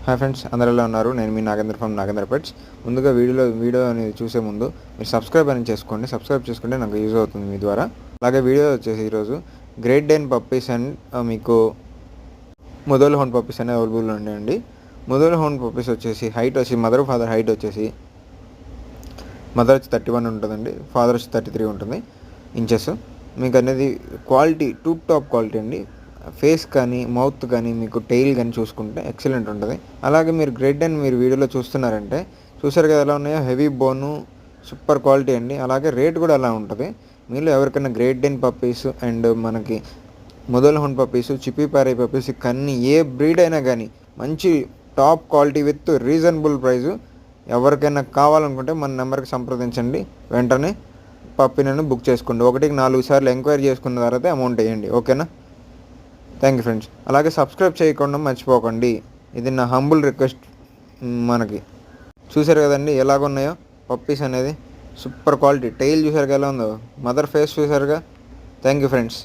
Hi friends, అందరు ఎలా ఉన్నారు? నేను మీ నాగేంద్ర ఫ్రమ్ నాగేంద్ర పెట్స్. ముందుగా వీడియో అనేది చూసే ముందు మీరు సబ్స్క్రైబ్ అని చేసుకోండి. సబ్స్క్రైబ్ చేసుకుంటే నాకు యూజ్ అవుతుంది మీ ద్వారా. అలాగే వీడియో వచ్చేసి ఈరోజు గ్రేట్ డేన్ పప్పీస్ అండ్ మీకు ముదోల్ హౌండ్ పప్పీస్ అనేవి అవైలబుల్ ఉన్నాయండి. ముదోల్ హౌండ్ పప్పీస్ వచ్చేసి హైట్ వచ్చి మదర్ ఫాదర్ హైట్ వచ్చేసి మదర్ వచ్చి 31 ఉంటుందండి, ఫాదర్ వచ్చి 33 ఉంటుంది ఇంచెస్. మీకు అనేది క్వాలిటీ టాప్ క్వాలిటీ అండి. ఫేస్ కానీ మౌత్ కానీ మీకు టెయిల్ కానీ చూసుకుంటే ఎక్సలెంట్ ఉంటుంది. అలాగే మీరు గ్రేట్ డేన్ మీరు వీడియోలో చూస్తున్నారంటే చూసారు కదా ఎలా ఉన్నాయో, హెవీ బోను, సూపర్ క్వాలిటీ అండి. అలాగే రేట్ కూడా అలా ఉంటుంది. మీలో ఎవరికైనా గ్రేట్ డేన్ పప్పీస్ అండ్ మనకి ముదోల్ హౌండ్ పప్పీస్, చిప్పీ పారే పప్పీస్ కన్నీ ఏ బ్రీడ్ అయినా కానీ మంచి top quality with reasonable price ఎవరికైనా కావాలనుకుంటే మన నెంబర్కి సంప్రదించండి. వెంటనే పప్పీలను బుక్ చేసుకోండి. 1కి 4 సార్లు ఎంక్వైరీ చేసుకున్న తర్వాత అమౌంట్ వేయండి. ఓకేనా? Thank you friends. అలాగే సబ్స్క్రైబ్ చేయకుండా మర్చిపోకండి. ఇది నా హంబుల్ రిక్వెస్ట్. మనకి చూసారు కదండి ఎలాగున్నాయో పప్పీస్ అనేది, సూపర్ క్వాలిటీ. టైల్ చూసారుగా ఎలా ఉందో, మదర్ ఫేస్ చూసారుగా. Thank you friends.